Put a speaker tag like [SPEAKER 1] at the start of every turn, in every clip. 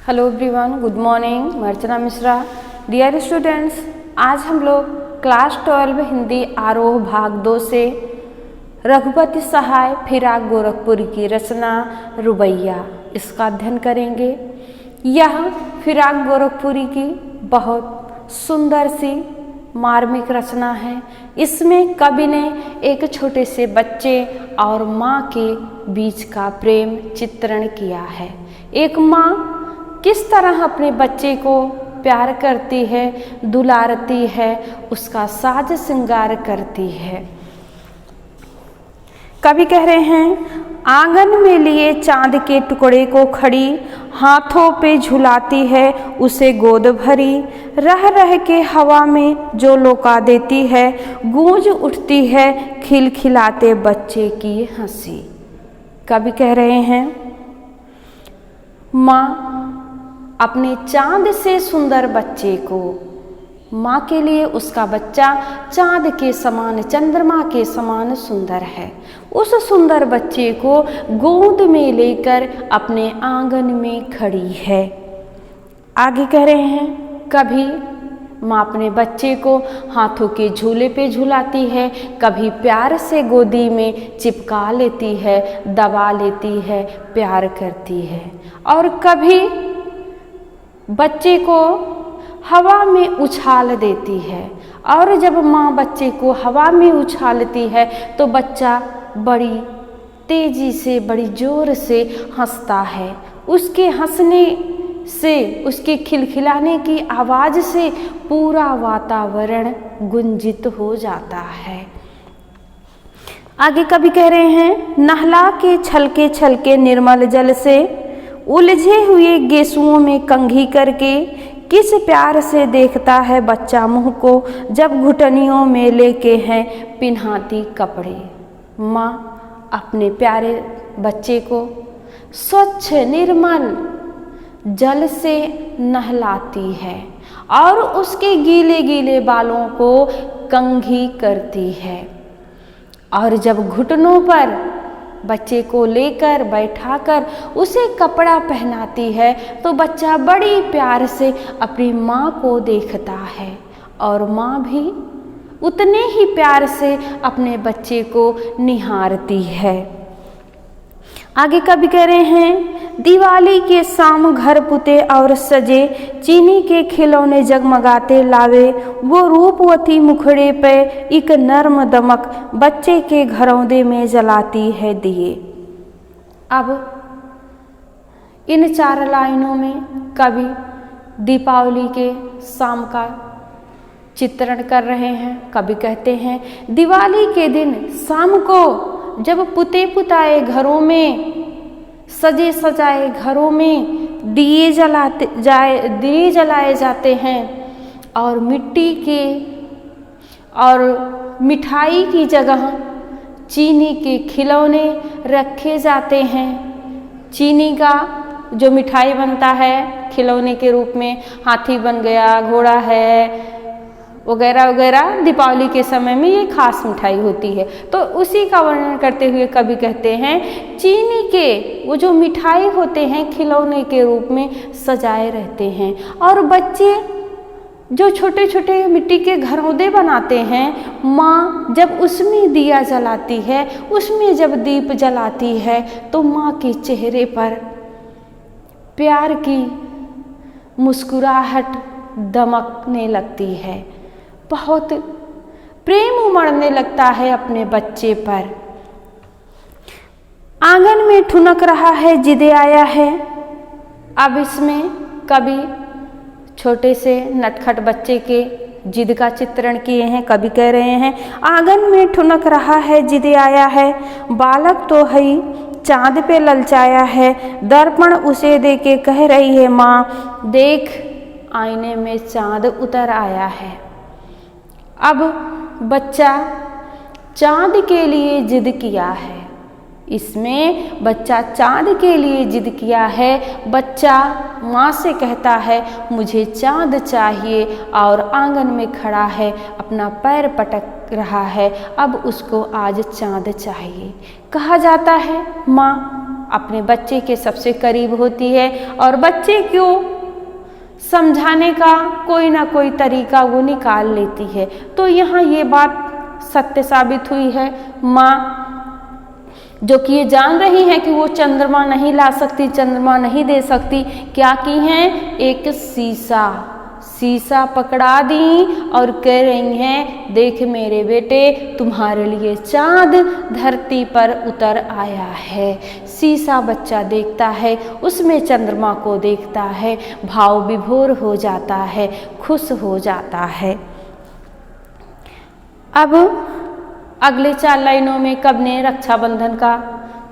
[SPEAKER 1] Hello everyone, good morning. मैं Archana Mishra. Dear students, आज हम लोग क्लास 12 हिंदी आरोह भाग 2 से रघुपति सहाय फिराक गोरखपुरी की रचना रुबैया इसका अध्ययन करेंगे। यह फिराक गोरखपुरी की बहुत सुंदर सी मार्मिक रचना है। इसमें कवि ने एक छोटे से बच्चे और माँ के बीच का प्रेम चित्रण किया है। एक माँ किस तरह अपने बच्चे को प्यार करती है, दुलारती है, उसका साज श्रृंगार करती है। कवि कह रहे हैं, आंगन में लिए चांद के टुकड़े को खड़ी, हाथों पे झुलाती है उसे गोद भरी, रह रह के हवा में जो लौका देती है, गूंज उठती है खिलखिलाते बच्चे की हंसी। कवि कह रहे हैं, माँ अपने चांद से सुंदर बच्चे को, माँ के लिए उसका बच्चा चांद के समान, चंद्रमा के समान सुंदर है। उस सुंदर बच्चे को गोद में लेकर अपने आंगन में खड़ी है। आगे कह रहे हैं, कभी माँ अपने बच्चे को हाथों के झूले पे झुलाती है, कभी प्यार से गोदी में चिपका लेती है, दबा लेती है, प्यार करती है, और कभी बच्चे को हवा में उछाल देती है। और जब माँ बच्चे को हवा में उछालती है तो बच्चा बड़ी तेजी से, बड़ी जोर से हंसता है। उसके हंसने से, उसके खिलखिलाने की आवाज़ से पूरा वातावरण गुंजित हो जाता है। आगे कवि कह रहे हैं, नहला के छलके निर्मल जल से, उलझे हुए गेसुओं में कंघी करके, किस प्यार से देखता है बच्चा मुँह को, जब घुटनियों में लेके हैं पिन्हाती कपड़े। माँ अपने प्यारे बच्चे को स्वच्छ निर्मल जल से नहलाती है और उसके गीले गीले बालों को कंघी करती है, और जब घुटनों पर बच्चे को लेकर बैठाकर उसे कपड़ा पहनाती है तो बच्चा बड़ी प्यार से अपनी माँ को देखता है, और माँ भी उतने ही प्यार से अपने बच्चे को निहारती है। आगे कवि कह रहे हैं, दिवाली के शाम घर पुते और सजे, चीनी के खिलौने जगमगाते लावे, वो रूपवती मुखड़े पे एक नर्म दमक, बच्चे के घरौंदे में जलाती है दिए। अब इन 4 लाइनों में कवि दीपावली के शाम का चित्रण कर रहे हैं। कवि कहते हैं, दिवाली के दिन शाम को जब पुते पुताए घरों में, सजे सजाए घरों में दिए जलाए जाते हैं, और मिट्टी के और मिठाई की जगह चीनी के खिलौने रखे जाते हैं। चीनी का जो मिठाई बनता है खिलौने के रूप में, हाथी बन गया, घोड़ा है, वगैरह वगैरह, दीपावली के समय में ये खास मिठाई होती है। तो उसी का वर्णन करते हुए कवि कहते हैं, चीनी के वो जो मिठाई होते हैं खिलौने के रूप में सजाए रहते हैं, और बच्चे जो छोटे छोटे मिट्टी के घरौंदे बनाते हैं, माँ जब उसमें दिया जलाती है, उसमें जब दीप जलाती है तो माँ के चेहरे पर प्यार की मुस्कुराहट दमकने लगती है, बहुत प्रेम उमड़ने लगता है अपने बच्चे पर। आंगन में ठुनक रहा है जिदे आया है। अब इसमें कवि छोटे से नटखट बच्चे के जिद का चित्रण किए हैं। कवि कह रहे हैं, आंगन में ठुनक रहा है जिदे आया है, बालक तो है चांद पे ललचाया है, दर्पण उसे दे के कह रही है माँ, देख आईने में चांद उतर आया है। अब बच्चा चांद के लिए जिद किया है। इसमें बच्चा चांद के लिए जिद किया है। बच्चा माँ से कहता है, मुझे चांद चाहिए, और आंगन में खड़ा है, अपना पैर पटक रहा है, अब उसको आज चांद चाहिए। कहा जाता है, माँ अपने बच्चे के सबसे करीब होती है और बच्चे को समझाने का कोई ना कोई तरीका वो निकाल लेती है। तो यहाँ ये बात सत्य साबित हुई है। माँ जो कि ये जान रही है कि वो चंद्रमा नहीं ला सकती, चंद्रमा नहीं दे सकती, क्या की हैं, एक शीशा पकड़ा दी और कह रही हैं, देख मेरे बेटे तुम्हारे लिए चांद धरती पर उतर आया है। शीशा बच्चा देखता है, उसमें चंद्रमा को देखता है, भाव विभोर हो जाता है, खुश हो जाता है। अब अगले 4 लाइनों में कवि ने रक्षाबंधन का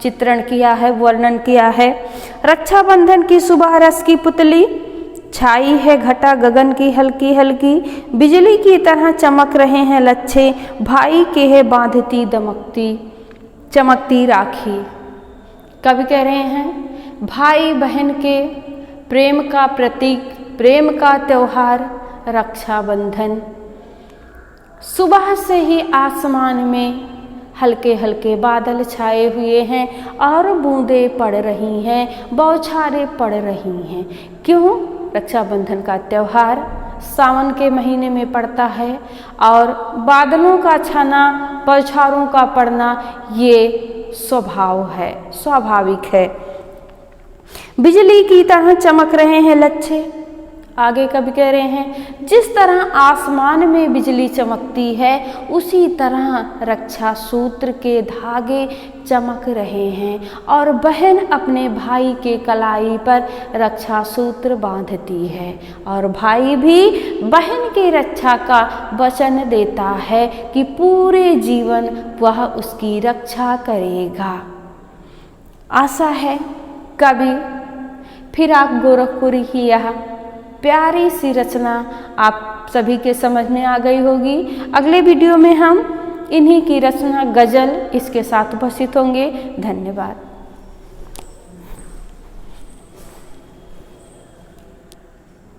[SPEAKER 1] चित्रण किया है, वर्णन किया है। रक्षाबंधन की सुबह रस की पुतली छाई है घटा गगन की हल्की हल्की, बिजली की तरह चमक रहे हैं लच्छे, भाई के है बांधती दमकती चमकती राखी। कवि कह रहे हैं भाई बहन के प्रेम का प्रतीक, प्रेम का त्योहार रक्षाबंधन। सुबह से ही आसमान में हल्के हल्के बादल छाए हुए हैं और बूंदें पड़ रही हैं, बौछारें पड़ रही हैं। क्यों? रक्षाबंधन का त्यौहार सावन के महीने में पड़ता है और बादलों का छाना, बौछारों का पड़ना ये स्वभाव है, स्वाभाविक है। बिजली की तरह चमक रहे हैं लच्छे। आगे कवि कह रहे हैं जिस तरह आसमान में बिजली चमकती है उसी तरह रक्षा सूत्र के धागे चमक रहे हैं और बहन अपने भाई के कलाई पर रक्षा सूत्र बांधती है और भाई भी बहन की रक्षा का वचन देता है कि पूरे जीवन वह उसकी रक्षा करेगा। आशा है कवि फिराक गोरखपुर की यह प्यारी सी रचना आप सभी के समझ में आ गई होगी। अगले वीडियो में हम इन्हीं की रचना गज़ल इसके साथ उपस्थित होंगे। धन्यवाद।